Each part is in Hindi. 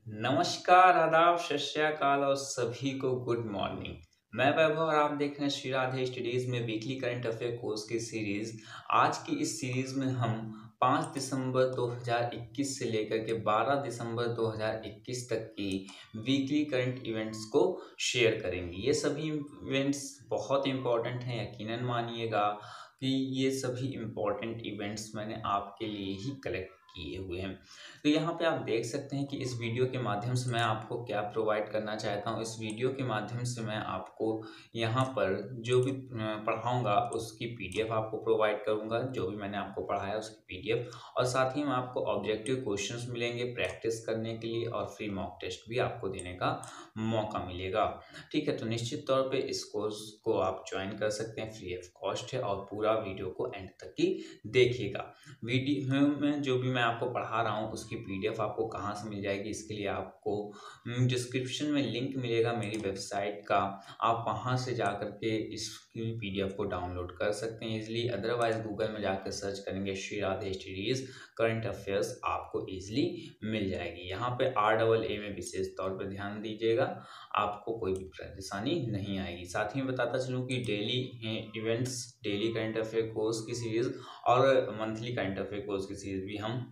नमस्कार, आदाब, सत श्री अकाल और सभी को गुड मॉर्निंग। मैं वैभव और आप देख रहे हैं श्री राधे स्टडीज में वीकली करंट अफेयर कोर्स की सीरीज। आज की इस सीरीज में हम 5 दिसंबर 2021 से लेकर के 12 दिसंबर 2021 तक की वीकली करंट इवेंट्स को शेयर करेंगे। ये सभी इवेंट्स बहुत इंपॉर्टेंट हैं, यकीनन मानिएगा कि ये सभी इम्पोर्टेंट इवेंट्स मैंने आपके लिए ही कलेक्ट किए हुए हैं। तो यहाँ पे आप देख सकते हैं कि इस वीडियो के माध्यम से मैं आपको क्या प्रोवाइड करना चाहता हूँ। इस वीडियो के माध्यम से मैं आपको यहाँ पर जो भी पढ़ाऊँगा उसकी पीडीएफ आपको प्रोवाइड करूँगा, जो भी मैंने आपको पढ़ाया उसकी पीडीएफ, और साथ ही में आपको ऑब्जेक्टिव क्वेश्चंस मिलेंगे प्रैक्टिस करने के लिए और फ्री मॉक टेस्ट भी आपको देने का मौका मिलेगा। ठीक है, तो निश्चित तौर पे इस कोर्स को आप ज्वाइन कर सकते हैं, फ्री ऑफ कॉस्ट है और पूरा वीडियो को एंड तक ही देखिएगा। वीडियो में जो भी मैं आपको पढ़ा रहा हूँ उसकी पीडीएफ आपको कहाँ से मिल जाएगी, इसके लिए आपको डिस्क्रिप्शन में लिंक मिलेगा मेरी वेबसाइट का। आप वहाँ से जा कर के इसकी पीडीएफ को डाउनलोड कर सकते हैं इजीली। अदरवाइज गूगल में जाकर सर्च करेंगे Shri Radhe studies current affairs, आपको इजीली मिल जाएगी। यहाँ पे RAA में विशेष तौर पर ध्यान दीजिएगा, आपको कोई भी परेशानी नहीं आएगी। साथ ही मैं बताता चलूँ कि daily events, daily current affair course की सीरीज और मंथली करंट अफेयर कोर्स की सीरीज भी हम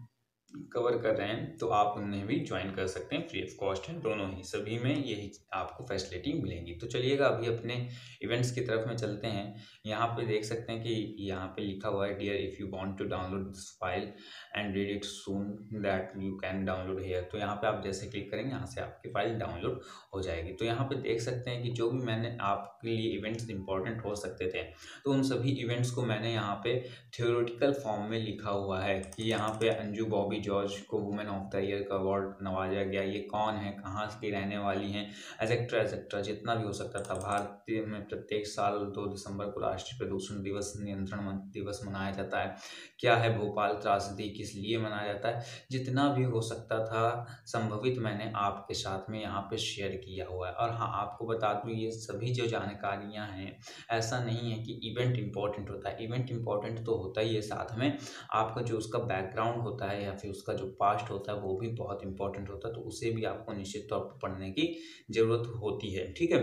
कवर कर रहे हैं, तो आप उन्हें भी ज्वाइन कर सकते हैं, फ्री ऑफ कॉस्ट है दोनों ही, सभी में यही आपको फैसिलिटी मिलेंगी। तो चलिएगा अभी अपने इवेंट्स की तरफ में चलते हैं। यहाँ पे देख सकते हैं कि यहाँ पे लिखा हुआ है dear if you want to download this file and read it soon that you can download here. तो यहाँ पे आप जैसे क्लिक करेंगे यहाँ से आपकी फाइल डाउनलोड हो जाएगी। तो यहाँ पे देख सकते हैं कि जो भी मैंने आपके लिए इवेंट्स इंपॉर्टेंट हो सकते थे, तो उन सभी इवेंट्स को मैंने यहाँ पे थ्योरेटिकल फॉर्म में लिखा हुआ है कि यहाँ पे अंजू बॉबी जॉर्ज को वुमेन ऑफ द ईयर का अवार्ड नवाजा गया, ये कौन है, कहाँ की रहने वाली हैं, एसेट्रा जितना भी हो सकता था। भारतीय में प्रत्येक साल 2 दिसंबर को राष्ट्रीय प्रदूषण दिवस नियंत्रण दिवस मनाया जाता है। क्या है भोपाल त्रासदी, किस लिए मनाया जाता है, जितना भी हो सकता था संभवित मैंने आपके साथ में यहाँ पे शेयर किया हुआ है। और हाँ, आपको बता दूँ ये सभी जो जानकारियाँ हैं, ऐसा नहीं है कि इवेंट इंपॉर्टेंट होता है, इवेंट इंपॉर्टेंट तो होता ही है, साथ में आपका जो उसका बैकग्राउंड होता है या फिर उसका जो पास्ट होता है वो भी बहुत इंपॉर्टेंट होता है, तो उसे भी आपको निश्चित तौर पर पढ़ने की ज़रूरत होती है। ठीक है,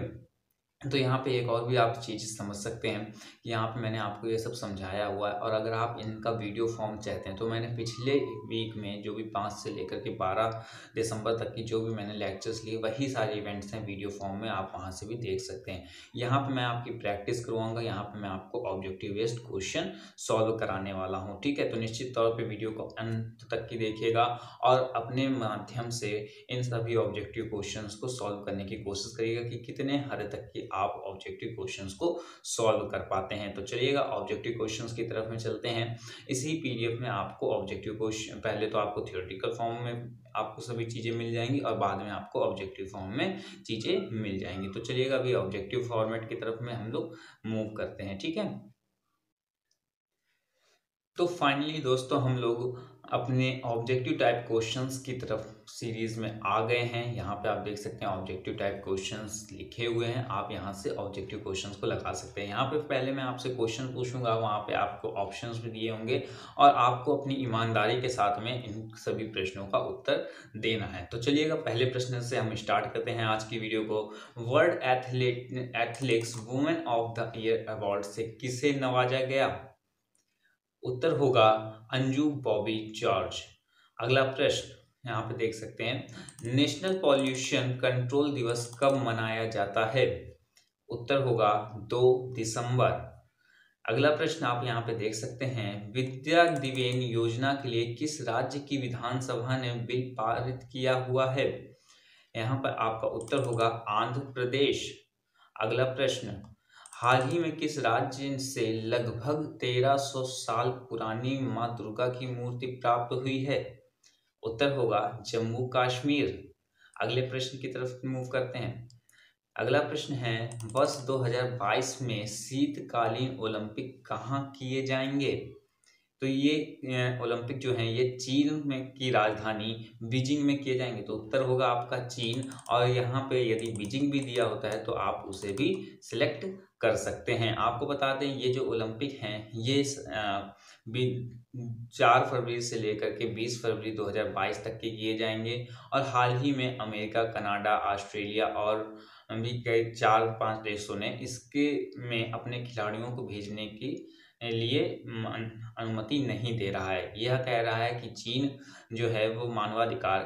तो यहाँ पे एक और भी आप चीज़ समझ सकते हैं कि यहाँ पे मैंने आपको ये सब समझाया हुआ है। और अगर आप इनका वीडियो फॉर्म चाहते हैं तो मैंने पिछले वीक में जो भी 5 से लेकर के 12 दिसंबर तक की जो भी मैंने लेक्चर्स लिए, वही सारे इवेंट्स हैं वीडियो फॉर्म में, आप वहाँ से भी देख सकते हैं। यहाँ पे मैं आपकी प्रैक्टिस करवाऊँगा, यहाँ पे मैं आपको ऑब्जेक्टिव बेस्ड क्वेश्चन सॉल्व कराने वाला हूँ। ठीक है, तो निश्चित तौर पर वीडियो को अंत तक की देखिएगा और अपने माध्यम से इन सभी ऑब्जेक्टिव क्वेश्चंस को सॉल्व करने की कोशिश करिएगा कि कितने हद तक की आप ऑब्जेक्टिव क्वेश्चंस को सॉल्व कर पाते हैं। तो चलिएगा ऑब्जेक्टिव क्वेश्चंस की तरफ में चलते हैं। इसी पीडीएफ में आपको ऑब्जेक्टिव क्वेश्चन, पहले तो आपको थ्योरेटिकल फॉर्म में आपको सभी चीज़ें मिल जाएंगी और बाद में आपको ऑब्जेक्टिव फॉर्म में चीज़ें मिल जाएंगी। तो चलिएगा अभी ऑब्जेक्टिव फॉर्मेट की तरफ में हम लोग मूव करते हैं। ठीक है, तो फाइनली दोस्तों हम लोग अपने ऑब्जेक्टिव टाइप क्वेश्चंस की तरफ सीरीज में आ गए हैं। यहाँ पे आप देख सकते हैं ऑब्जेक्टिव टाइप क्वेश्चंस लिखे हुए हैं, आप यहाँ से ऑब्जेक्टिव क्वेश्चंस को लगा सकते हैं। यहाँ पे पहले मैं आपसे क्वेश्चन पूछूंगा, वहाँ पे आपको ऑप्शंस भी दिए होंगे और आपको अपनी ईमानदारी के साथ में इन सभी प्रश्नों का उत्तर देना है। तो चलिएगा पहले प्रश्न से हम स्टार्ट करते हैं आज की वीडियो को। World athletics women of the year award से किसे नवाजा गया? उत्तर होगा अंजू बॉबी जॉर्ज। अगला प्रश्न यहाँ पे देख सकते हैं, नेशनल पॉल्यूशन कंट्रोल दिवस कब मनाया जाता है? उत्तर होगा 2 दिसंबर। अगला प्रश्न आप यहाँ पे देख सकते हैं, विद्या दिवेन योजना के लिए किस राज्य की विधानसभा ने बिल पारित किया हुआ है? यहाँ पर आपका उत्तर होगा आंध्र प्रदेश। अगला प्रश्न, हाल ही में किस राज्य से लगभग 1300 साल पुरानी मां दुर्गा की मूर्ति प्राप्त हुई है? उत्तर होगा जम्मू कश्मीर। अगले प्रश्न की तरफ मूव करते हैं। अगला प्रश्न है, वर्ष 2022 में शीतकालीन ओलंपिक कहाँ किए जाएंगे? तो ये ओलंपिक जो हैं ये चीन में की राजधानी बीजिंग में किए जाएंगे। तो उत्तर होगा आपका चीन। और यहाँ पे यदि बीजिंग भी दिया होता है तो आप उसे भी सिलेक्ट कर सकते हैं। आपको बता दें ये जो ओलंपिक हैं ये 4 फरवरी से लेकर के 20 फरवरी 2022 तक के किए जाएंगे। और हाल ही में अमेरिका, कनाडा, ऑस्ट्रेलिया और भी कई 4-5 देशों ने इसके में अपने खिलाड़ियों को भेजने की लिए अनुमति नहीं दे रहा है। यह कह रहा है कि चीन जो है वो मानवाधिकार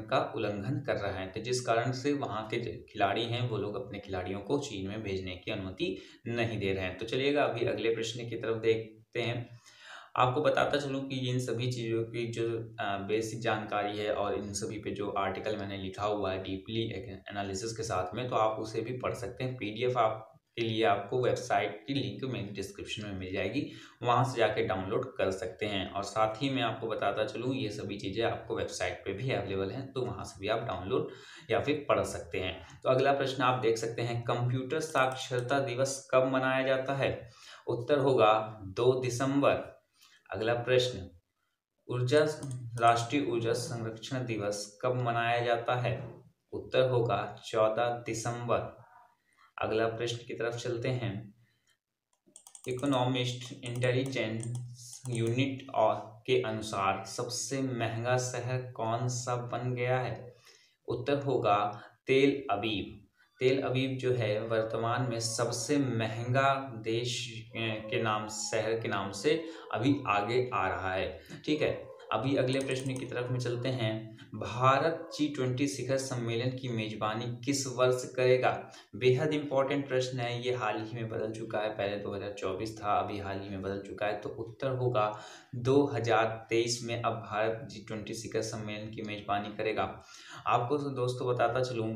का उल्लंघन कर रहा है, तो जिस कारण से वहाँ के जो खिलाड़ी हैं वो लोग अपने खिलाड़ियों को चीन में भेजने की अनुमति नहीं दे रहे हैं। तो चलिएगा अभी अगले प्रश्न की तरफ देखते हैं। आपको बताता चलूँ कि इन सभी चीज़ों की जो बेसिक जानकारी है और इन सभी पे जो आर्टिकल मैंने लिखा हुआ है डीपली एनालिसिस के साथ में, तो आप उसे भी पढ़ सकते हैं। पीडीएफ आप के लिए आपको वेबसाइट की लिंक मेरी डिस्क्रिप्शन में मिल जाएगी, वहाँ से जाके डाउनलोड कर सकते हैं। और साथ ही मैं आपको बताता चलूँ ये सभी चीज़ें आपको वेबसाइट पे भी अवेलेबल हैं, तो वहाँ से भी आप डाउनलोड या फिर पढ़ सकते हैं। तो अगला प्रश्न आप देख सकते हैं, कंप्यूटर साक्षरता दिवस कब मनाया जाता है? उत्तर होगा 2 दिसंबर। अगला प्रश्न, ऊर्जा राष्ट्रीय ऊर्जा संरक्षण दिवस कब मनाया जाता है? उत्तर होगा 14 दिसंबर। अगला प्रश्न की तरफ चलते हैं, इकोनॉमिस्ट इंटेलिजेंस यूनिट और के अनुसार सबसे महंगा शहर कौन सा बन गया है? उत्तर होगा तेल अवीव। तेल अवीव जो है वर्तमान में सबसे महंगा देश के नाम शहर के नाम से अभी आगे आ रहा है। ठीक है, अभी अगले प्रश्न की तरफ में चलते हैं। भारत G20 शिखर सम्मेलन की मेजबानी किस वर्ष करेगा? बेहद इंपॉर्टेंट प्रश्न है, ये हाल ही में बदल चुका है। पहले 2024 था, अभी हाल ही में बदल चुका है। तो उत्तर होगा 2023 में अब भारत G20 शिखर सम्मेलन की मेजबानी करेगा। आपको तो दोस्तों बताता चलूँ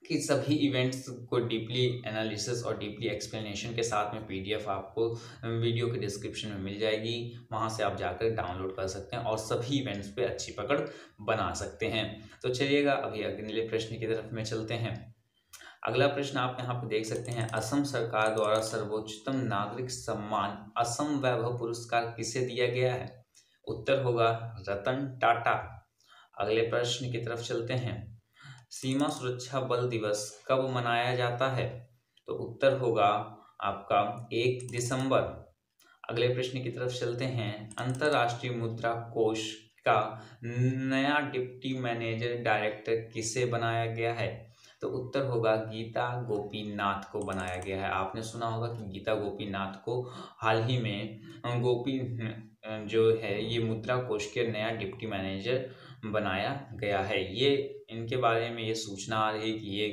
कि सभी इवेंट्स को डीपली एनालिसिस और डीपली एक्सप्लेनेशन के साथ में पीडीएफ आपको वीडियो के डिस्क्रिप्शन में मिल जाएगी, वहां से आप जाकर डाउनलोड कर सकते हैं और सभी इवेंट्स पे अच्छी पकड़ बना सकते हैं। तो चलिएगा अभी अगले प्रश्न की तरफ में चलते हैं। अगला प्रश्न आप यहाँ पे देख सकते हैं, असम सरकार द्वारा सर्वोच्चतम नागरिक सम्मान असम वैभव पुरस्कार किसे दिया गया है? उत्तर होगा रतन टाटा। अगले प्रश्न की तरफ चलते हैं, सीमा सुरक्षा बल दिवस कब मनाया जाता है? तो उत्तर होगा आपका 1 दिसंबर। अगले प्रश्न की तरफ चलते हैं, अंतर्राष्ट्रीय मुद्रा कोष का नया डिप्टी मैनेजर डायरेक्टर किसे बनाया गया है? तो उत्तर होगा गीता गोपीनाथ को बनाया गया है। आपने सुना होगा कि गीता गोपीनाथ को हाल ही में गोपी जो है ये मुद्रा कोष के नया डिप्टी मैनेजर बनाया गया है। ये इनके बारे में ये सूचना आ रही है कि ये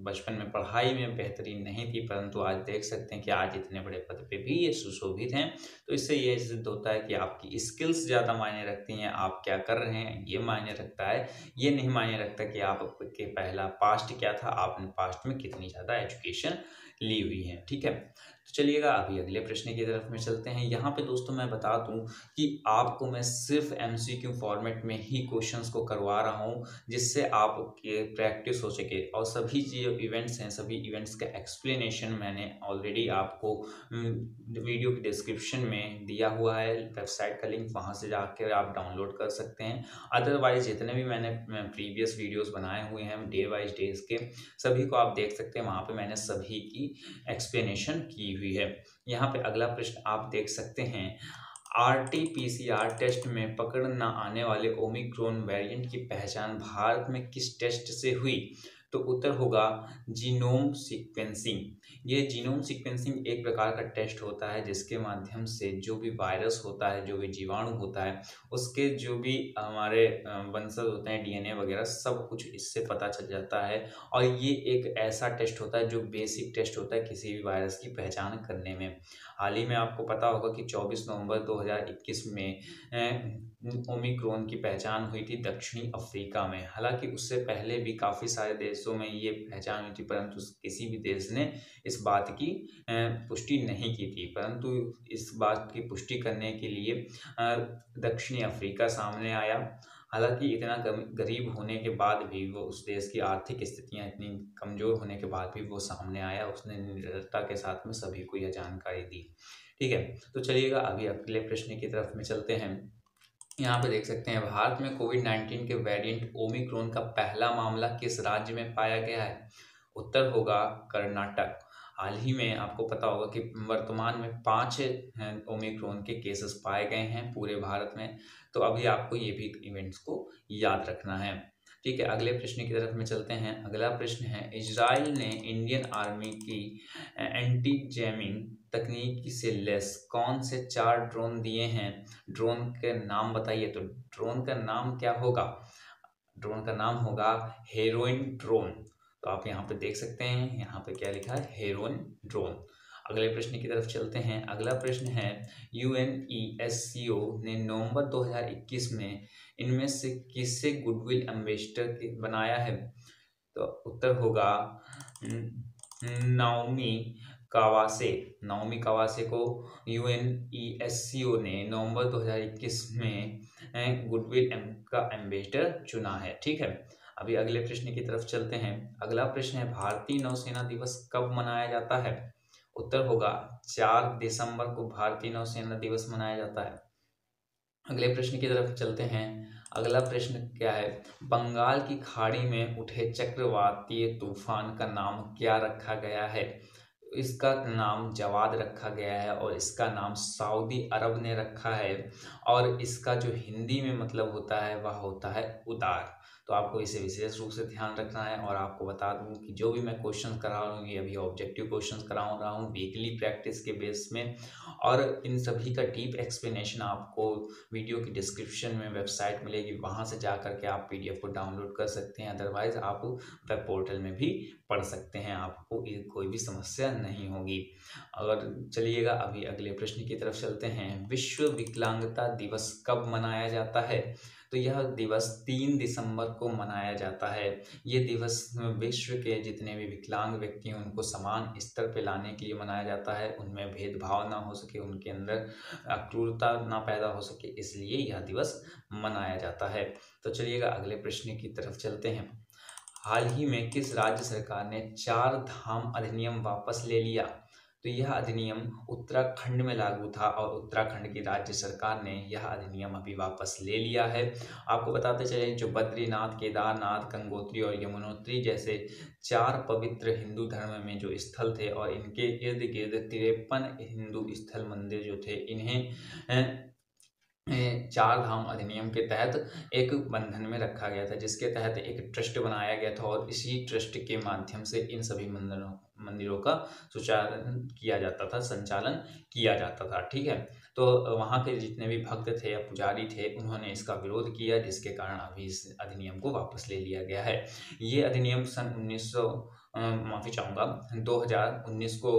बचपन में पढ़ाई में बेहतरीन नहीं थी, परंतु आज देख सकते हैं कि आज इतने बड़े पद पे भी ये सुशोभित हैं। तो इससे ये सिद्ध होता है कि आपकी स्किल्स ज़्यादा मायने रखती हैं, आप क्या कर रहे हैं ये मायने रखता है। ये नहीं मायने रखता कि आपके पहला पास्ट क्या था, आपने पास्ट में कितनी ज़्यादा एजुकेशन ली हुई है। ठीक है, तो चलिएगा अभी अगले प्रश्न की तरफ में चलते हैं। यहाँ पे दोस्तों मैं बता दूं कि आपको मैं सिर्फ एमसीक्यू फॉर्मेट में ही क्वेश्चंस को करवा रहा हूँ, जिससे आपके प्रैक्टिस हो सके। और सभी जो इवेंट्स हैं सभी इवेंट्स का एक्सप्लेनेशन मैंने ऑलरेडी आपको वीडियो की डिस्क्रिप्शन में दिया हुआ है, वेबसाइट का लिंक, वहाँ से जाकर आप डाउनलोड कर सकते हैं। अदरवाइज जितने भी मैंने प्रीवियस वीडियोस बनाए हुए हैं डे वाइज डेज के, सभी को आप देख सकते हैं, वहाँ पे मैंने सभी की एक्सप्लेनेशन की हुई है। यहाँ पे अगला प्रश्न आप देख सकते हैं, RT-PCR टेस्ट में पकड़ न आने वाले ओमिक्रॉन वेरिएंट की पहचान भारत में किस टेस्ट से हुई? तो उत्तर होगा जीनोम सीक्वेंसिंग। ये जीनोम सीक्वेंसिंग एक प्रकार का टेस्ट होता है जिसके माध्यम से जो भी वायरस होता है, जो भी जीवाणु होता है, उसके जो भी हमारे वंशज होते हैं, डीएनए वगैरह सब कुछ इससे पता चल जाता है। और ये एक ऐसा टेस्ट होता है जो बेसिक टेस्ट होता है किसी भी वायरस की पहचान करने में। हाल ही में आपको पता होगा कि 24 नवंबर 2021 में ओमिक्रॉन की पहचान हुई थी दक्षिणी अफ्रीका में। हालांकि उससे पहले भी काफ़ी सारे देशों में ये पहचान हुई थी, परंतु किसी भी देश ने इस बात की पुष्टि नहीं की थी। परंतु इस बात की पुष्टि करने के लिए दक्षिणी अफ्रीका सामने आया। हालांकि इतना गरीब होने के बाद भी वो, उस देश की आर्थिक स्थितियां इतनी कमज़ोर होने के बाद भी वो सामने आया, उसने निडरता के साथ में सभी को यह जानकारी दी। ठीक है, तो चलिएगा अभी अगले प्रश्न की तरफ में चलते हैं। यहाँ पे देख सकते हैं, भारत में कोविड-19 के वेरिएंट ओमिक्रॉन का पहला मामला किस राज्य में पाया गया है? उत्तर होगा कर्नाटक। हाल ही में आपको पता होगा कि वर्तमान में 5 ओमिक्रॉन के केसेस पाए गए हैं पूरे भारत में। तो अभी आपको ये भी इवेंट्स को याद रखना है। ठीक है, अगले प्रश्न की तरफ में चलते हैं। अगला प्रश्न है, इजराइल ने इंडियन आर्मी की एंटी जैमिंग तकनीक से लैस कौन से 4 ड्रोन दिए हैं? ड्रोन के नाम बताइए। तो ड्रोन का नाम क्या होगा? ड्रोन का नाम होगा हेरोइन ड्रोन। तो आप यहाँ पे देख सकते हैं, यहाँ पे क्या लिखा है, हेरोइन ड्रोन। अगले प्रश्न की तरफ चलते हैं। अगला प्रश्न है, यूएनईएससीओ ने नवंबर 2021 में इनमें से किसे गुडविल एम्बेसडर बनाया है? तो उत्तर होगा नाओमी कावासे। नाओमी कावासे को यूएनईएससीओ ने नवंबर 2021 में गुडविल का एम्बेसडर चुना है। ठीक है, अभी अगले प्रश्न की तरफ चलते हैं। अगला प्रश्न है, भारतीय नौसेना दिवस कब मनाया जाता है? उत्तर होगा 4 दिसंबर को भारतीय नौसेना दिवस मनाया जाता है। अगले प्रश्न की तरफ चलते हैं। अगला प्रश्न क्या है, बंगाल की खाड़ी में उठे चक्रवातीय तूफान का नाम क्या रखा गया है? इसका नाम जवाद रखा गया है और इसका नाम सऊदी अरब ने रखा है, और इसका जो हिंदी में मतलब होता है वह होता है उदार। तो आपको इसे विशेष रूप से ध्यान रखना है। और आपको बता दूं कि जो भी मैं क्वेश्चन करा रहा हूँ ये अभी ऑब्जेक्टिव क्वेश्चन करा रहा हूँ वीकली प्रैक्टिस के बेस में, और इन सभी का डीप एक्सप्लेनेशन आपको वीडियो की डिस्क्रिप्शन में वेबसाइट मिलेगी, वहाँ से जा करके आप पीडीएफ को डाउनलोड कर सकते हैं। अदरवाइज आप वेब पोर्टल में भी पढ़ सकते हैं, आपको कोई भी समस्या नहीं होगी। अगर चलिएगा अभी अगले प्रश्न की तरफ चलते हैं। विश्व विकलांगता दिवस कब मनाया जाता है? तो यह दिवस 3 दिसंबर को मनाया जाता है। ये दिवस विश्व के जितने भी विकलांग व्यक्ति हैं उनको समान स्तर पे लाने के लिए मनाया जाता है, उनमें भेदभाव ना हो सके, उनके अंदर क्रूरता ना पैदा हो सके, इसलिए यह दिवस मनाया जाता है। तो चलिएगा अगले प्रश्न की तरफ चलते हैं। हाल ही में किस राज्य सरकार ने 4 धाम अधिनियम वापस ले लिया? तो यह अधिनियम उत्तराखंड में लागू था और उत्तराखंड की राज्य सरकार ने यह अधिनियम अभी वापस ले लिया है। आपको बताते चले, जो बद्रीनाथ, केदारनाथ, गंगोत्री और यमुनोत्री जैसे 4 पवित्र हिंदू धर्म में जो स्थल थे और इनके इर्द गिर्द 53 हिंदू स्थल मंदिर जो थे, इन्हें 4 धाम अधिनियम के तहत एक बंधन में रखा गया था, जिसके तहत एक ट्रस्ट बनाया गया था और इसी ट्रस्ट के माध्यम से इन सभी मंदिरों का सुचालन किया जाता था, संचालन किया जाता था। ठीक है, तो वहाँ के जितने भी भक्त थे या पुजारी थे उन्होंने इसका विरोध किया, जिसके कारण अभी इस अधिनियम को वापस ले लिया गया है। ये अधिनियम सन 2019 को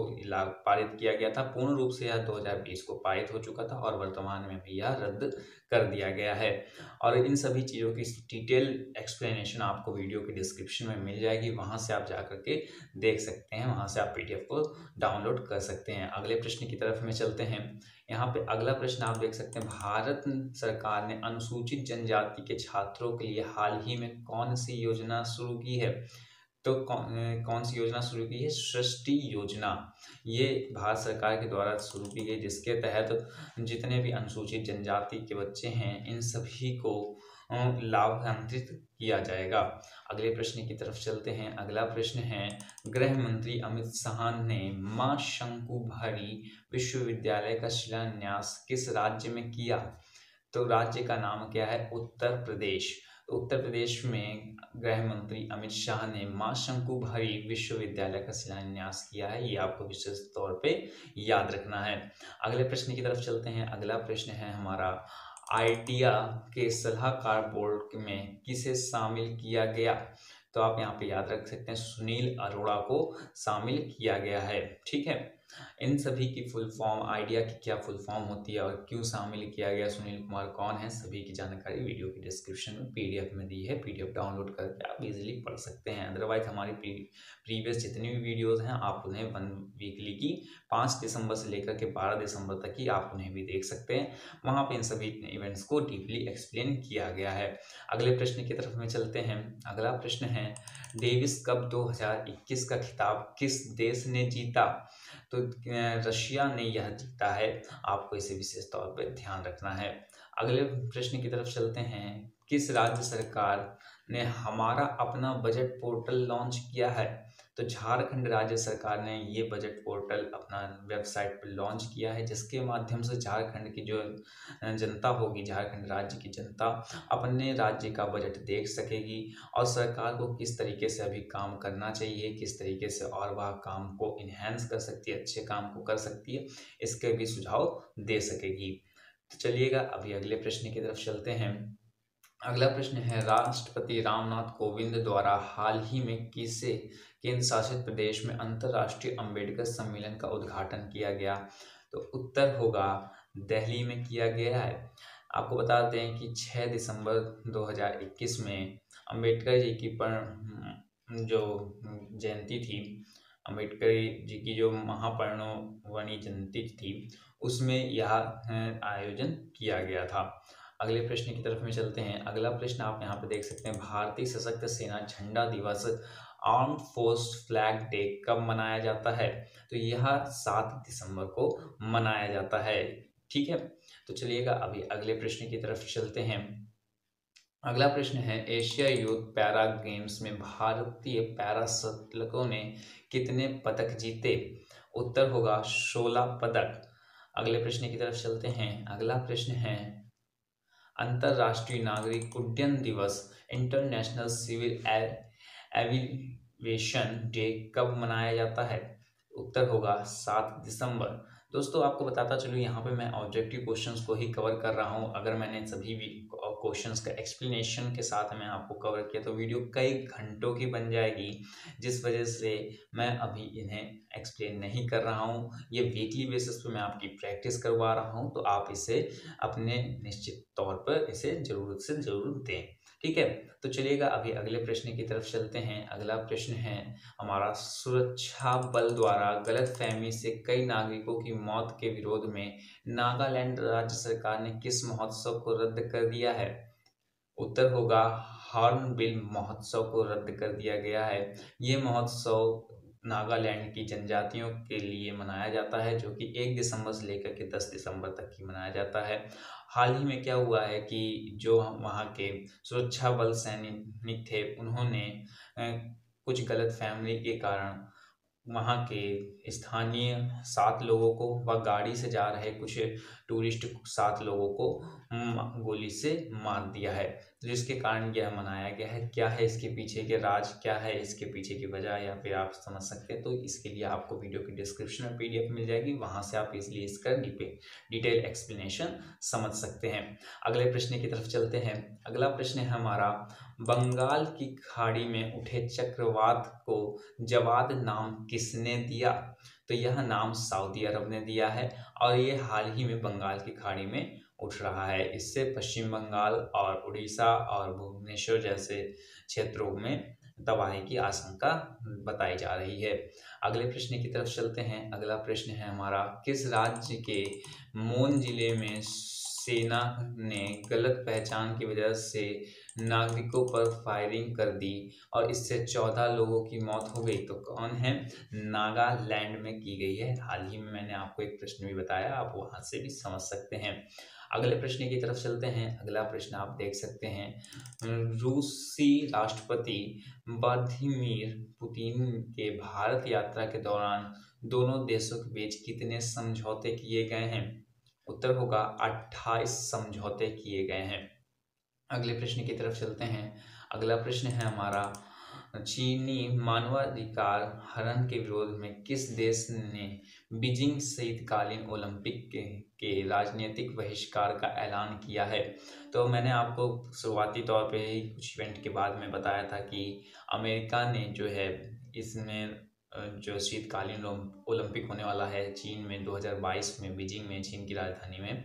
पारित किया गया था। पूर्ण रूप से यह 2020 को पारित हो चुका था और वर्तमान में भी यह रद्द कर दिया गया है। और इन सभी चीज़ों की डिटेल एक्सप्लेनेशन आपको वीडियो के डिस्क्रिप्शन में मिल जाएगी, वहाँ से आप जा करके देख सकते हैं, वहाँ से आप पीडीएफ को डाउनलोड कर सकते हैं। अगले प्रश्न की तरफ में चलते हैं। यहाँ पे अगला प्रश्न आप देख सकते हैं, भारत सरकार ने अनुसूचित जनजाति के छात्रों के लिए हाल ही में कौन सी योजना शुरू की है? तो कौन सी योजना शुरू की है? सृष्टि योजना। ये भारत सरकार के द्वारा शुरू की गई, जिसके तहत जितने भी अनुसूचित जनजाति के बच्चे हैं इन सभी को लाभान्वित किया जाएगा। अगले प्रश्न की तरफ चलते हैं। अगला प्रश्न है, गृह मंत्री अमित शाह ने मां शंकुभरी विश्वविद्यालय का शिलान्यास किस राज्य में किया? तो राज्य का नाम क्या है? उत्तर प्रदेश। उत्तर प्रदेश में गृह मंत्री अमित शाह ने मां शंकुभरी विश्वविद्यालय का शिलान्यास किया है, ये आपको विशेष तौर पे याद रखना है। अगले प्रश्न की तरफ चलते हैं। अगला प्रश्न है हमारा, आइडिया के सलाहकार बोर्ड में किसे शामिल किया गया? तो आप यहाँ पे याद रख सकते हैं, सुनील अरोड़ा को शामिल किया गया है। ठीक है, इन सभी की फुल फॉर्म, आइडिया की क्या फुल फॉर्म होती है और क्यों शामिल किया गया, सुनील कुमार कौन है, सभी की जानकारी वीडियो की डिस्क्रिप्शन में पीडीएफ में दी है। पीडीएफ डाउनलोड करके आप इजीली पढ़ सकते हैं। अदरवाइज हमारी प्रीवियस जितनी भी वीडियोस हैं आप उन्हें वीकली की 5 दिसंबर से लेकर के 12 दिसंबर तक की आप उन्हें भी देख सकते हैं। वहाँ पे इन सभी इवेंट्स को डीपली एक्सप्लेन किया गया है। अगले प्रश्न की तरफ में चलते हैं। अगला प्रश्न है, डेविस कप 2021 का खिताब किस देश ने जीता? तो रशिया ने यह जीता है। आपको इसे विशेष तौर पर ध्यान रखना है। अगले प्रश्न की तरफ चलते हैं। किस राज्य सरकार ने हमारा अपना बजट पोर्टल लॉन्च किया है? तो झारखंड राज्य सरकार ने ये बजट पोर्टल अपना वेबसाइट पर लॉन्च किया है, जिसके माध्यम से झारखंड की जो जनता होगी, झारखंड राज्य की जनता अपने राज्य का बजट देख सकेगी और सरकार को किस तरीके से अभी काम करना चाहिए, किस तरीके से और वह काम को इन्हेंस कर सकती है, अच्छे काम को कर सकती है, इसके भी सुझाव दे सकेगी। तो चलिएगा अभी अगले प्रश्न की तरफ चलते हैं। अगला प्रश्न है, राष्ट्रपति रामनाथ कोविंद द्वारा हाल ही में किसे केंद्र शासित प्रदेश में अंतर्राष्ट्रीय अंबेडकर सम्मेलन का उद्घाटन किया गया? तो उत्तर होगा दिल्ली में किया गया है। आपको बता दें कि 6 दिसंबर 2021 में अंबेडकर जी की जो जयंती थी, अंबेडकर जी की जो महापरिनिर्वाण जयंती थी, उसमें यह आयोजन किया गया था। अगले प्रश्न की तरफ में चलते हैं। अगला प्रश्न आप यहाँ पे देख सकते हैं, भारतीय सशस्त्र सेना झंडा दिवस आर्म फोर्स फ्लैग डे कब मनाया जाता है? तो यह 7 दिसंबर को मनाया जाता है। ठीक है, तो चलिएगा अभी अगले प्रश्न की तरफ चलते हैं। अगला प्रश्न है, एशिया यूथ पैरा गेम्स में भारतीय पैरा शटलकों ने कितने पदक जीते? उत्तर होगा 16 पदक। अगले प्रश्न की तरफ चलते हैं। अगला प्रश्न है, अंतर्राष्ट्रीय नागरिक उड्डयन दिवस इंटरनेशनल सिविल एविएशन डे कब मनाया जाता है? उत्तर होगा 7 दिसंबर। दोस्तों आपको बताता चलूँ, यहाँ पे मैं ऑब्जेक्टिव क्वेश्चंस को ही कवर कर रहा हूँ। अगर मैंने सभी भी क्वेश्चंस का एक्सप्लेनेशन के साथ मैं आपको कवर किया तो वीडियो कई घंटों की बन जाएगी, जिस वजह से मैं अभी इन्हें एक्सप्लेन नहीं कर रहा हूँ। ये वीकली बेसिस पे मैं आपकी प्रैक्टिस करवा रहा हूँ, तो आप इसे अपने निश्चित तौर पर इसे ज़रूरत से ज़रूर दें। ठीक है, तो चलिएगा अभी अगले प्रश्न की तरफ चलते हैं। अगला प्रश्न है हमारा, सुरक्षा बल द्वारा गलतफहमी से कई नागरिकों की मौत के विरोध में नागालैंड राज्य सरकार ने किस महोत्सव को रद्द कर दिया है? उत्तर होगा हॉर्नबिल महोत्सव को रद्द कर दिया गया है। ये महोत्सव नागालैंड की जनजातियों के लिए मनाया जाता है, जो कि 1 दिसंबर से लेकर के 10 दिसंबर तक ही मनाया जाता है। हाल ही में क्या हुआ है कि जो वहाँ के सुरक्षा बल सैनिक थे, उन्होंने कुछ गलतफहमी के कारण वहाँ के स्थानीय 7 लोगों को व गाड़ी से जा रहे कुछ टूरिस्ट 7 लोगों को गोली से मार दिया है, जिसके कारण यह मनाया गया है। क्या है इसके पीछे के राज, क्या है इसके पीछे की वजह, या फिर आप समझ सकते हैं तो इसके लिए आपको वीडियो की डिस्क्रिप्शन में PDF मिल जाएगी, वहाँ से आप इसलिए इसका डिटेल एक्सप्लेनेशन समझ सकते हैं। अगले प्रश्न की तरफ चलते हैं। अगला प्रश्न है हमारा, बंगाल की खाड़ी में उठे चक्रवात को जवाद नाम किसने दिया? तो यह नाम सऊदी अरब ने दिया है और ये हाल ही में बंगाल की खाड़ी में उठ रहा है। इससे पश्चिम बंगाल और उड़ीसा और भुवनेश्वर जैसे क्षेत्रों में तबाही की आशंका बताई जा रही है। अगले प्रश्न की तरफ चलते हैं। अगला प्रश्न है हमारा, किस राज्य के मोन जिले में सेना ने गलत पहचान की वजह से नागरिकों पर फायरिंग कर दी और इससे 14 लोगों की मौत हो गई? तो कौन है? नागालैंड में की गई है। हाल ही में मैंने आपको एक प्रश्न भी बताया, आप वहां से भी समझ सकते हैं। अगले प्रश्न की तरफ चलते हैं। अगला प्रश्न आप देख सकते हैं, रूसी राष्ट्रपति व्लादिमीर पुतिन के भारत यात्रा के दौरान दोनों देशों के बीच कितने समझौते किए गए हैं? उत्तर होगा 28 समझौते किए गए हैं। अगले प्रश्न की तरफ चलते हैं। अगला प्रश्न है हमारा, चीनी मानवाधिकार हनन के विरोध में किस देश ने बीजिंग शीतकालीन ओलंपिक के राजनीतिक बहिष्कार का ऐलान किया है? तो मैंने आपको शुरुआती तौर पे ही कुछ इवेंट के बाद में बताया था कि अमेरिका ने जो है इसमें जो शीतकालीन ओलंपिक होने वाला है चीन में 2022 में, बीजिंग में, चीन की राजधानी में,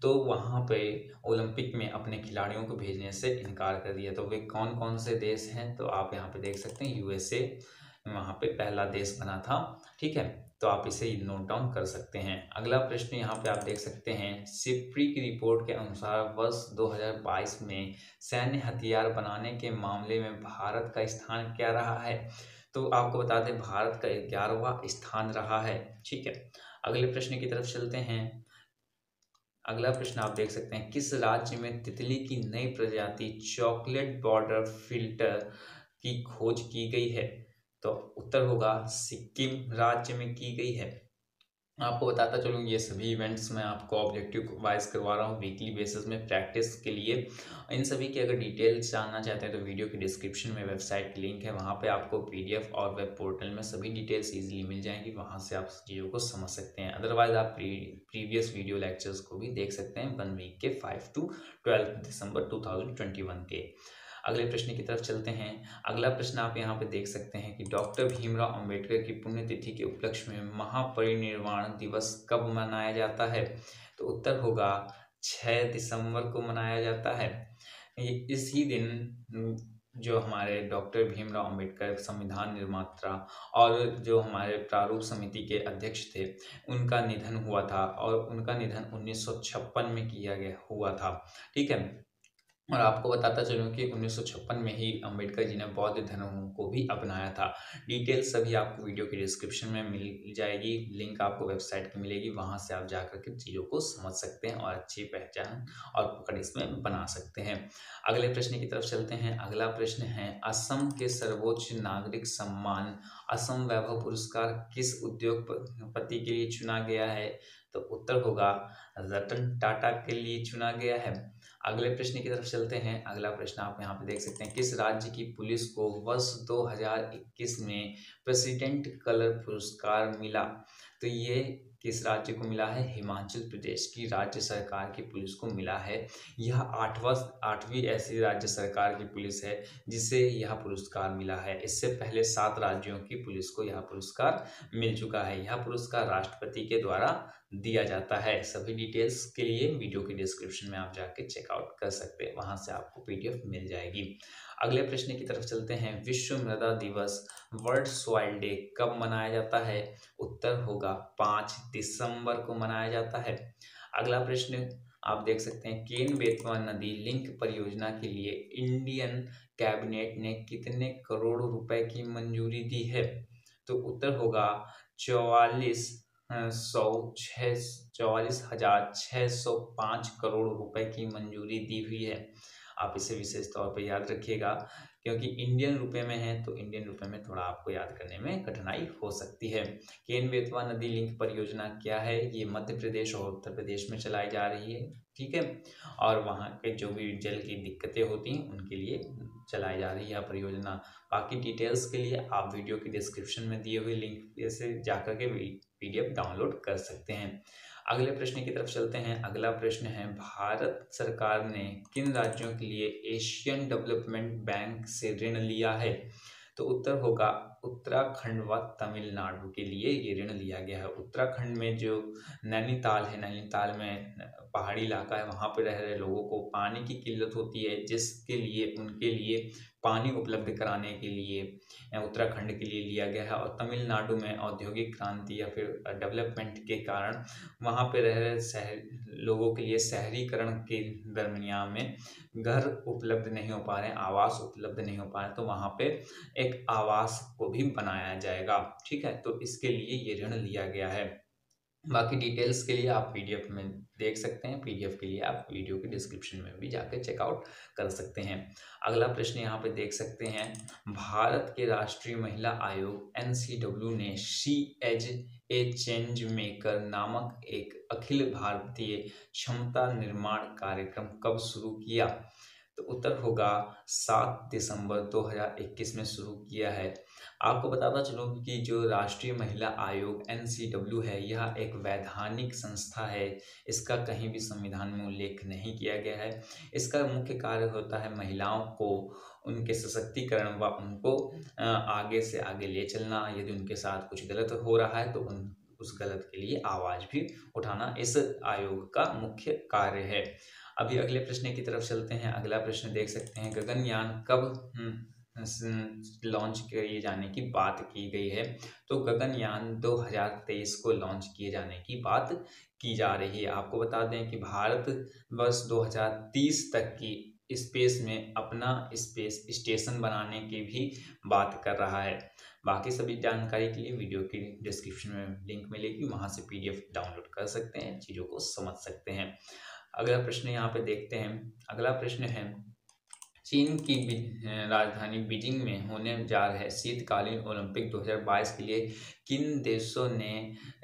तो वहाँ पे ओलंपिक में अपने खिलाड़ियों को भेजने से इनकार कर दिया। तो वे कौन कौन से देश हैं? तो आप यहाँ पे देख सकते हैं, USA वहाँ पे पहला देश बना था। ठीक है, तो आप इसे नोट डाउन कर सकते हैं। अगला प्रश्न यहाँ पे आप देख सकते हैं, सिप्री की रिपोर्ट के अनुसार वर्ष 2022 में सैन्य हथियार बनाने के मामले में भारत का स्थान क्या रहा है? तो आपको बता दें भारत का 11वां स्थान रहा है। ठीक है, अगले प्रश्न की तरफ चलते हैं। अगला प्रश्न आप देख सकते हैं, किस राज्य में तितली की नई प्रजाति चॉकलेट बॉर्डर फिल्टर की खोज की गई है? तो उत्तर होगा सिक्किम राज्य में की गई है। आपको बताता चलूँ, ये सभी इवेंट्स मैं आपको ऑब्जेक्टिव वाइज करवा रहा हूँ वीकली बेसिस में प्रैक्टिस के लिए। इन सभी की अगर डिटेल्स जानना चाहते हैं तो वीडियो के डिस्क्रिप्शन में वेबसाइट की लिंक है, वहाँ पे आपको पीडीएफ और वेब पोर्टल में सभी डिटेल्स इजीली मिल जाएंगी, वहाँ से आप चीज़ों को समझ सकते हैं। अदरवाइज आप प्रीवियस वीडियो लेक्चर्स को भी देख सकते हैं 1 वीक के 5 to 12 दिसंबर 2021 के। अगले प्रश्न की तरफ चलते हैं। अगला प्रश्न आप यहाँ पे देख सकते हैं कि डॉक्टर भीमराव अंबेडकर की पुण्यतिथि के उपलक्ष्य में महापरिनिर्वाण दिवस कब मनाया जाता है? तो उत्तर होगा 6 दिसंबर को मनाया जाता है। इसी दिन जो हमारे डॉक्टर भीमराव अंबेडकर संविधान निर्माता और जो हमारे प्रारूप समिति के अध्यक्ष थे, उनका निधन हुआ था और उनका निधन 1956 में किया गया हुआ था। ठीक है, और आपको बताता चलूँ कि 1956 में ही अंबेडकर जी ने बौद्ध धर्म को भी अपनाया था। डिटेल्स सभी आपको वीडियो के डिस्क्रिप्शन में मिल जाएगी, लिंक आपको वेबसाइट की मिलेगी, वहाँ से आप जाकर के चीज़ों को समझ सकते हैं और अच्छी पहचान और पकड़ इसमें बना सकते हैं। अगले प्रश्न की तरफ चलते हैं। अगला प्रश्न है, असम के सर्वोच्च नागरिक सम्मान असम वैभव पुरस्कार किस उद्योगपति के लिए चुना गया है? तो उत्तर होगा रतन टाटा के लिए चुना गया है। अगले प्रश्न की तरफ चलते हैं। अगला प्रश्न आप यहाँ पे देख सकते हैं, किस राज्य की पुलिस को वर्ष 2021 में प्रेसिडेंट कलर पुरस्कार मिला? तो ये किस राज्य को मिला है? हिमाचल प्रदेश की राज्य सरकार की पुलिस को मिला है। यह आठवीं ऐसी राज्य सरकार की पुलिस है जिसे यह पुरस्कार मिला है। इससे पहले 7 राज्यों की पुलिस को यह पुरस्कार मिल चुका है। यह पुरस्कार राष्ट्रपति के द्वारा दिया जाता है। सभी डिटेल्स के लिए वीडियो के डिस्क्रिप्शन में आप जाके चेकआउट कर सकते हैं, वहां से आपको पीडीएफ मिल जाएगी। अगले प्रश्न की तरफ चलते हैं। विश्व मृदा दिवस वर्ल्ड सॉइल डे कब मनाया जाता है? उत्तर होगा 5 दिसंबर को मनाया जाता है। अगला प्रश्न आप देख सकते हैं, केन बेतवा नदी लिंक परियोजना के लिए इंडियन कैबिनेट ने कितने करोड़ रुपए की मंजूरी दी है? तो उत्तर होगा 44,605 करोड़ रुपए की मंजूरी दी हुई है। आप इसे विशेष तौर पर याद रखिएगा, क्योंकि इंडियन रुपए में है तो इंडियन रुपए में थोड़ा आपको याद करने में कठिनाई हो सकती है। केन बेतवा नदी लिंक परियोजना क्या है? ये मध्य प्रदेश और उत्तर प्रदेश में चलाई जा रही है। ठीक है, और वहाँ के जो भी जल की दिक्कतें होती हैं उनके लिए चलाई जा रही है परियोजना। बाकी डिटेल्स के लिए आप वीडियो के डिस्क्रिप्शन में दिए हुए लिंक से जाकर के पीडीएफ डाउनलोड कर सकते हैं। अगले प्रश्न की तरफ चलते हैं। अगला प्रश्न है, भारत सरकार ने किन राज्यों के लिए एशियन डेवलपमेंट बैंक से ऋण लिया है? तो उत्तर होगा उत्तराखंड व तमिलनाडु के लिए ये ऋण लिया गया है। उत्तराखंड में जो नैनीताल है, नैनीताल में पहाड़ी इलाका है, वहाँ पे रह रहे लोगों को पानी की किल्लत होती है, जिसके लिए उनके लिए पानी उपलब्ध कराने के लिए उत्तराखंड के लिए लिया गया है। और तमिलनाडु में औद्योगिक क्रांति या फिर डेवलपमेंट के कारण वहाँ पे रह रहे लोगों के लिए शहरीकरण के दरमियान में घर उपलब्ध नहीं हो पा रहे हैं, आवास उपलब्ध नहीं हो पा रहे हैं, तो वहाँ पे एक आवास को भी बनाया जाएगा। ठीक है, तो इसके लिए ये ऋण लिया गया है। बाकी डिटेल्स के लिए आप पीडीएफ में देख सकते हैं, पीडीएफ के लिए आप वीडियो के डिस्क्रिप्शन में भी जाकर चेकआउट कर सकते हैं। अगला प्रश्न यहाँ पे देख सकते हैं, भारत के राष्ट्रीय महिला आयोग एनसीडब्ल्यू ने she as a change maker नामक एक अखिल भारतीय क्षमता निर्माण कार्यक्रम कब शुरू किया? तो उत्तर होगा 7 दिसंबर 2021 में शुरू किया है। आपको बताता चलूँ कि जो राष्ट्रीय महिला आयोग एनसीडब्ल्यू है, यह एक वैधानिक संस्था है। इसका कहीं भी संविधान में उल्लेख नहीं किया गया है। इसका मुख्य कार्य होता है महिलाओं को उनके सशक्तिकरण व उनको आगे से आगे ले चलना। यदि उनके साथ कुछ गलत हो रहा है तो उस गलत के लिए आवाज़ भी उठाना इस आयोग का मुख्य कार्य है। अभी अगले प्रश्न की तरफ चलते हैं। अगला प्रश्न देख सकते हैं, गगनयान कब लॉन्च किए जाने की बात की गई है? तो गगनयान 2023 को लॉन्च किए जाने की बात की जा रही है। आपको बता दें कि भारत वर्ष 2030 तक की स्पेस में अपना स्पेस स्टेशन बनाने की भी बात कर रहा है। बाकी सभी जानकारी के लिए वीडियो की डिस्क्रिप्शन में लिंक मिलेगी, वहाँ से पीडीएफ डाउनलोड कर सकते हैं, चीज़ों को समझ सकते हैं। अगला प्रश्न यहाँ पे देखते हैं। अगला प्रश्न है, चीन की राजधानी बीजिंग में होने जा रहे शीतकालीन ओलंपिक 2022 के लिए किन देशों ने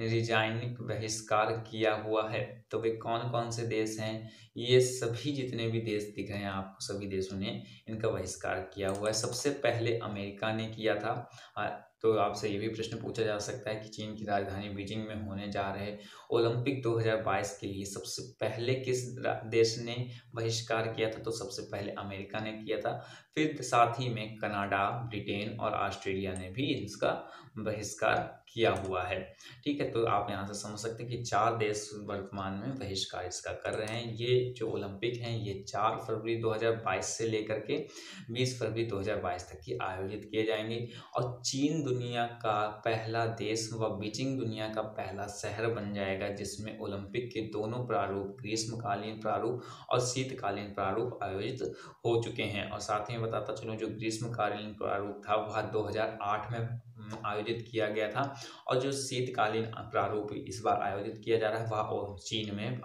रिजाइनिक बहिष्कार किया हुआ है? तो वे कौन कौन से देश हैं? ये सभी जितने भी देश दिख रहे हैं आपको, सभी देशों ने इनका बहिष्कार किया हुआ है। सबसे पहले अमेरिका ने किया था। तो आपसे ये भी प्रश्न पूछा जा सकता है कि चीन की राजधानी बीजिंग में होने जा रहे ओलंपिक 2022 के लिए सबसे पहले किस देश ने बहिष्कार किया था? तो सबसे पहले अमेरिका ने किया था। फिर साथ ही में कनाडा, ब्रिटेन और ऑस्ट्रेलिया ने भी इसका बहिष्कार किया हुआ है। ठीक है, तो आप यहाँ से समझ सकते हैं कि 4 देश वर्तमान में बहिष्कार इसका कर रहे हैं। ये जो ओलंपिक हैं ये 4 फरवरी 2022 से लेकर के 20 फरवरी 2022 तक की आयोजित किए जाएंगे। और चीन दुनिया का पहला देश व बीजिंग दुनिया का पहला शहर बन जाएगा जिसमें ओलंपिक के दोनों प्रारूप, ग्रीष्मकालीन प्रारूप और शीतकालीन प्रारूप आयोजित हो चुके हैं। और साथ ही बताता चलूँ, जो ग्रीष्मकालीन प्रारूप था वह 2008 में आयोजित किया गया था, और जो शीतकालीन प्रारूप इस बार आयोजित किया जा रहा है वह चीन में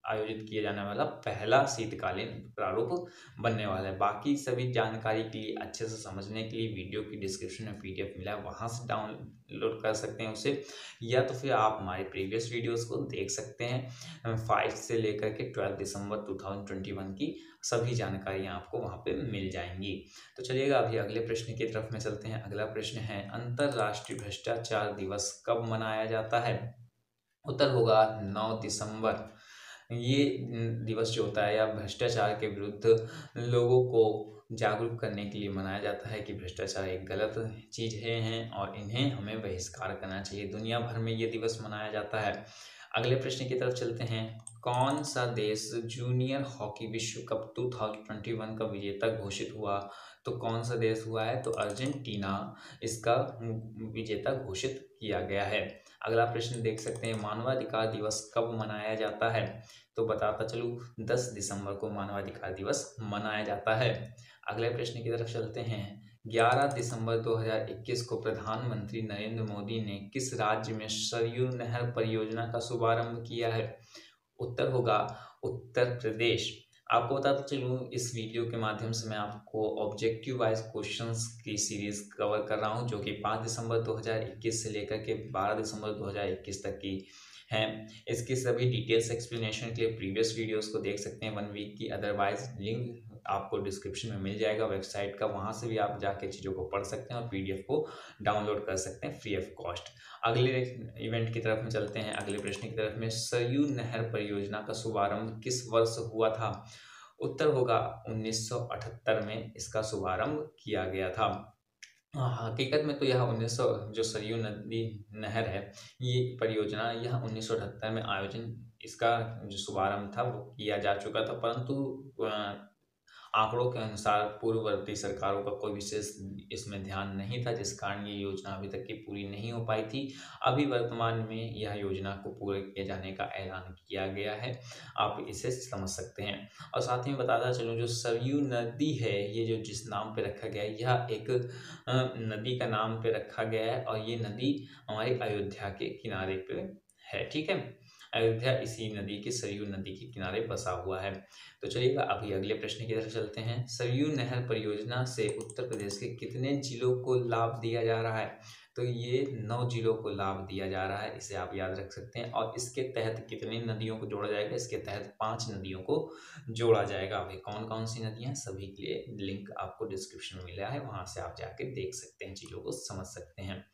आयोजित किया जाने वाला पहला शीतकालीन प्रारूप बनने वाला है। बाकी सभी जानकारी के लिए, अच्छे से समझने के लिए वीडियो की डिस्क्रिप्शन में पीडीएफ मिला है, वहाँ से डाउनलोड कर सकते हैं उसे, या तो फिर आप हमारे प्रीवियस वीडियोस को देख सकते हैं। 5 से लेकर के 12 दिसंबर 2021 की सभी जानकारियाँ आपको वहाँ पे मिल जाएंगी। तो चलिएगा अभी अगले प्रश्न की तरफ में चलते हैं। अगला प्रश्न है, अंतर्राष्ट्रीय भ्रष्टाचार दिवस कब मनाया जाता है? उत्तर होगा 9 दिसंबर। ये दिवस जो होता है या भ्रष्टाचार के विरुद्ध लोगों को जागरूक करने के लिए मनाया जाता है कि भ्रष्टाचार एक गलत चीज़ है और इन्हें हमें बहिष्कार करना चाहिए। दुनिया भर में ये दिवस मनाया जाता है। अगले प्रश्न की तरफ चलते हैं। कौन सा देश जूनियर हॉकी विश्व कप 2021 का विजेता घोषित हुआ? तो कौन सा देश हुआ है? तो अर्जेंटीना इसका विजेता घोषित किया गया है। अगला प्रश्न देख सकते हैं, मानवाधिकार दिवस कब मनाया जाता है? तो बताता चलूँ, 10 दिसंबर को मानवाधिकार दिवस मनाया जाता है। अगले प्रश्न की तरफ चलते हैं। 11 दिसंबर 2021 को प्रधानमंत्री नरेंद्र मोदी ने किस राज्य में सरयू नहर परियोजना का शुभारंभ किया है? उत्तर होगा उत्तर प्रदेश। आपको बताता चलूँ, इस वीडियो के माध्यम से मैं आपको ऑब्जेक्टिव वाइज क्वेश्चंस की सीरीज कवर कर रहा हूँ, जो कि 5 दिसंबर 2021 से लेकर के 12 दिसंबर 2021 तक की हैं। इसकी सभी डिटेल्स एक्सप्लेनेशन के लिए प्रीवियस वीडियोस को देख सकते हैं 1 वीक की। अदरवाइज लिंक आपको डिस्क्रिप्शन में मिल जाएगा वेबसाइट का, वहाँ से भी आप जाके चीज़ों को पढ़ सकते हैं और पीडीएफ को डाउनलोड कर सकते हैं फ्री ऑफ कॉस्ट। अगले इवेंट की तरफ में चलते हैं, अगले प्रश्न की तरफ में। सरयू नहर परियोजना का शुभारंभ किस वर्ष हुआ था? उत्तर होगा 1978 में इसका शुभारंभ किया गया था। हकीकत में तो यह 1900 जो सरयू नदी नहर है, ये परियोजना यह 1978 में आयोजन इसका जो शुभारंभ था वो किया जा चुका था, परंतु आंकड़ों के अनुसार पूर्ववर्ती सरकारों का कोई विशेष इसमें ध्यान नहीं था, जिस कारण ये योजना अभी तक की पूरी नहीं हो पाई थी। अभी वर्तमान में यह योजना को पूरा किए जाने का ऐलान किया गया है, आप इसे समझ सकते हैं। और साथ ही बताता चलूँ, जो सरयू नदी है, ये जो जिस नाम पे रखा गया है, यह एक नदी का नाम पे रखा गया है, और ये नदी हमारी अयोध्या के किनारे पे है। ठीक है, अयोध्या इसी नदी के, सरयू नदी के किनारे बसा हुआ है। तो चलिएगा अभी अगले प्रश्न की तरफ चलते हैं। सरयू नहर परियोजना से उत्तर प्रदेश के कितने जिलों को लाभ दिया जा रहा है? तो ये 9 जिलों को लाभ दिया जा रहा है, इसे आप याद रख सकते हैं। और इसके तहत कितनी नदियों को जोड़ा जाएगा? इसके तहत 5 नदियों को जोड़ा जाएगा। अभी कौन कौन सी नदियाँ, सभी के लिए लिंक आपको डिस्क्रिप्शन में मिला है, वहाँ से आप जाके देख सकते हैं, चीज़ों को समझ सकते हैं।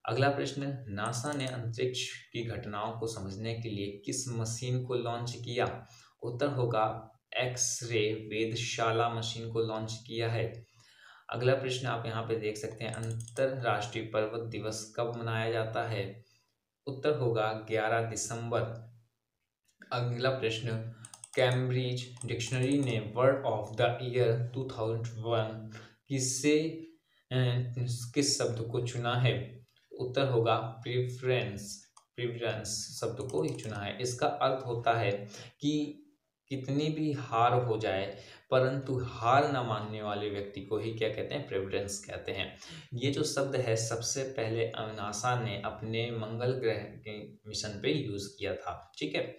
अगला प्रश्न, नासा ने अंतरिक्ष की घटनाओं को समझने के लिए किस मशीन को लॉन्च किया? उत्तर होगा एक्स-रे वेधशाला मशीन को लॉन्च किया है। अगला प्रश्न आप यहाँ पे देख सकते हैं, अंतरराष्ट्रीय पर्वत दिवस कब मनाया जाता है? उत्तर होगा 11 दिसंबर। अगला प्रश्न, कैम्ब्रिज डिक्शनरी ने वर्ड ऑफ द ईयर 2001 किससे किस शब्द को चुना है? उत्तर होगा प्रेफरेंस। प्रेफरेंस शब्द को ही चुना है। इसका अर्थ होता है कि कितनी भी हार हो जाए, परंतु हार ना मानने वाले व्यक्ति को ही क्या कहते हैं, प्रेवरेंस कहते हैं। ये जो शब्द है सबसे पहले नासा ने अपने मंगल ग्रह के मिशन पे यूज किया था। ठीक है,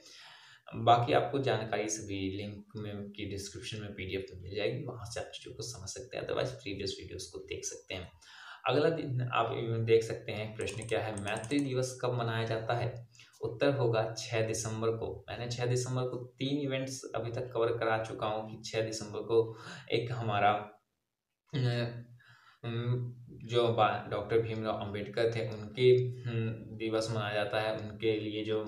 बाकी आपको जानकारी सभी लिंक में की डिस्क्रिप्शन में पीडीएफ में मिल जाएगी, वहां से आप चीज़ों को समझ सकते हैं, अदरवाइज प्रीवियस वीडियोस को देख सकते हैं। अगला दिन आप देख सकते हैं, प्रश्न क्या है, मैत्री दिवस कब मनाया जाता है? उत्तर होगा 6 दिसंबर को। मैंने 6 दिसंबर को 3 इवेंट्स अभी तक कवर करा चुका हूँ कि 6 दिसंबर को एक हमारा जो डॉक्टर भीमराव अंबेडकर थे उनके दिवस मनाया जाता है। उनके लिए जो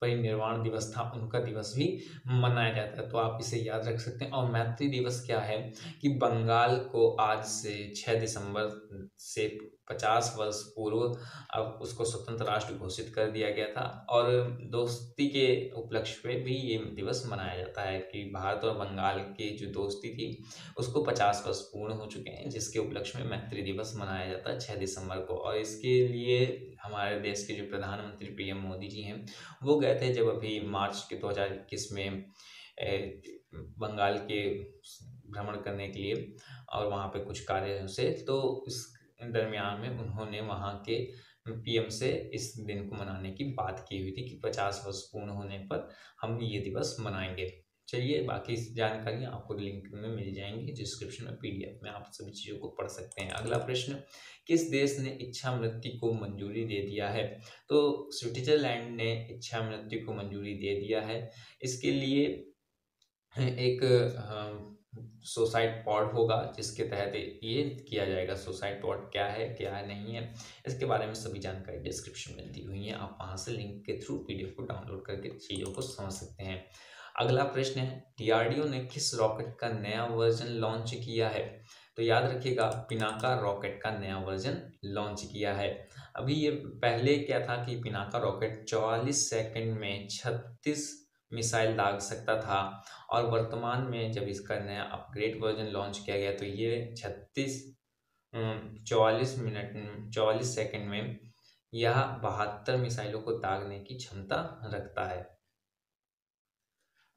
परिनिर्वाण दिवस था उनका दिवस भी मनाया जाता है, तो आप इसे याद रख सकते हैं। और मैत्री दिवस क्या है कि बंगाल को आज से 6 दिसंबर से 50 वर्ष पूर्व अब उसको स्वतंत्र राष्ट्र घोषित कर दिया गया था, और दोस्ती के उपलक्ष्य पे भी ये दिवस मनाया जाता है कि भारत और बंगाल की जो दोस्ती थी उसको 50 वर्ष पूर्ण हो चुके हैं, जिसके उपलक्ष्य में मैत्री दिवस मनाया जाता है 6 दिसंबर को। और इसके लिए हमारे देश के जो प्रधानमंत्री पीएम मोदी जी हैं वो गए थे जब अभी मार्च के 2021 में बंगाल के भ्रमण करने के लिए, और वहाँ पे कुछ कार्य से, तो इस दरमियान में उन्होंने वहाँ के पीएम से इस दिन को मनाने की बात की हुई थी कि 50 वर्ष पूर्ण होने पर हम ये दिवस मनाएंगे। चलिए, बाकी जानकारियाँ आपको लिंक में मिल जाएंगी डिस्क्रिप्शन में, पीडीएफ में आप सभी चीज़ों को पढ़ सकते हैं। अगला प्रश्न, किस देश ने इच्छा मृत्यु को मंजूरी दे दिया है? तो स्विट्जरलैंड ने इच्छा मृत्यु को मंजूरी दे दिया है। इसके लिए एक सुसाइड पॉड होगा जिसके तहत ये किया जाएगा। सुसाइड पॉड क्या है क्या नहीं है, इसके बारे में सभी जानकारी डिस्क्रिप्शन में दी हुई है, आप वहां से लिंक के थ्रू पीडीएफ को डाउनलोड करके चीज़ों को समझ सकते हैं। अगला प्रश्न है, डीआरडीओ ने किस रॉकेट का नया वर्जन लॉन्च किया है? तो याद रखिएगा, पिनाका रॉकेट का नया वर्जन लॉन्च किया है। अभी ये पहले क्या था कि पिनाका रॉकेट 44 सेकंड में 36 मिसाइल दाग सकता था, और वर्तमान में जब इसका नया अपग्रेड वर्जन लॉन्च किया गया तो ये 44 सेकंड में यह 72 मिसाइलों को दागने की क्षमता रखता है।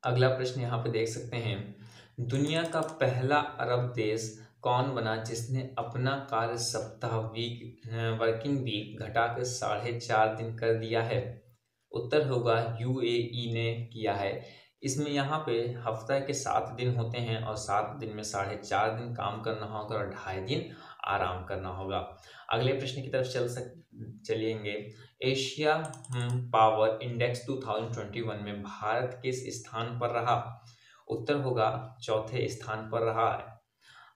अगला प्रश्न यहाँ पे देख सकते हैं, दुनिया का पहला अरब देश कौन बना जिसने अपना कार्य सप्ताह वर्किंग वीक घटाकर 4.5 दिन कर दिया है? उत्तर होगा यूएई ने किया है। इसमें यहाँ पे हफ्ता के 7 दिन होते हैं, और 7 दिन में 4.5 दिन काम करना होगा और 2.5 दिन आराम करना होगा। अगले प्रश्न की तरफ चलेंगे। एशिया पावर इंडेक्स 2021 में भारत किस स्थान पर रहा? उत्तर होगा चौथे स्थान पर रहा है।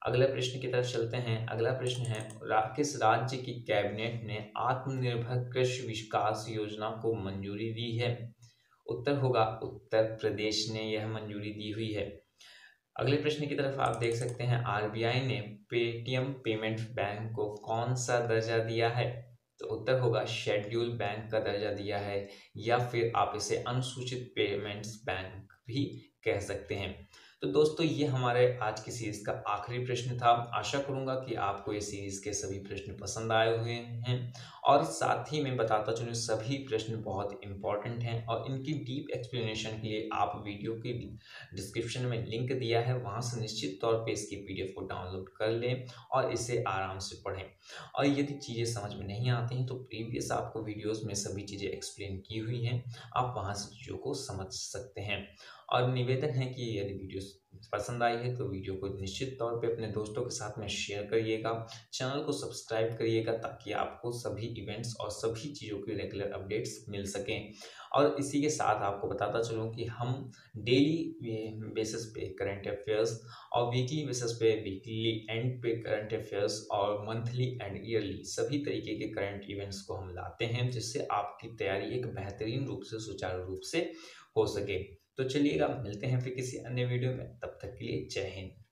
अगले प्रश्न की तरफ चलते हैं। अगला प्रश्न है, किस राज्य की कैबिनेट ने आत्मनिर्भर कृषि विकास योजना को मंजूरी दी है? उत्तर होगा उत्तर प्रदेश ने यह मंजूरी दी हुई है। अगले प्रश्न की तरफ आप देख सकते हैं, आरबीआई ने पेटीएम पेमेंट बैंक को कौन सा दर्जा दिया है? तो उत्तर होगा शेड्यूल बैंक का दर्जा दिया है, या फिर आप इसे अनुसूचित पेमेंट्स बैंक भी कह सकते हैं। तो दोस्तों, ये हमारे आज की सीरीज का आखिरी प्रश्न था। आशा करूंगा कि आपको ये सीरीज के सभी प्रश्न पसंद आए हुए हैं, और साथ ही मैं बताता चलूँ सभी प्रश्न बहुत इंपॉर्टेंट हैं, और इनकी डीप एक्सप्लेनेशन के लिए आप वीडियो की डिस्क्रिप्शन में लिंक दिया है, वहां से निश्चित तौर पे इसकी पीडीएफ को डाउनलोड कर लें और इसे आराम से पढ़ें। और यदि चीज़ें समझ में नहीं आती हैं तो प्रीवियस आपको वीडियोस में सभी चीज़ें एक्सप्लेन की हुई हैं, आप वहां से चीज़ों को समझ सकते हैं। और निवेदन है कि यदि वीडियो पसंद आई है तो वीडियो को निश्चित तौर पे अपने दोस्तों के साथ में शेयर करिएगा, चैनल को सब्सक्राइब करिएगा, ताकि आपको सभी इवेंट्स और सभी चीज़ों की रेगुलर अपडेट्स मिल सकें। और इसी के साथ आपको बताता चलूँ कि हम डेली बेसिस पे करंट अफेयर्स, और वीकली बेसिस पे वीकली एंड पे करंट अफेयर्स, और मंथली एंड ईयरली सभी तरीके के करंट इवेंट्स को हम लाते हैं, जिससे आपकी तैयारी एक बेहतरीन रूप से सुचारू रूप से हो सके। तो चलिएगा, मिलते हैं फिर किसी अन्य वीडियो में, तब तक के लिए जय हिंद।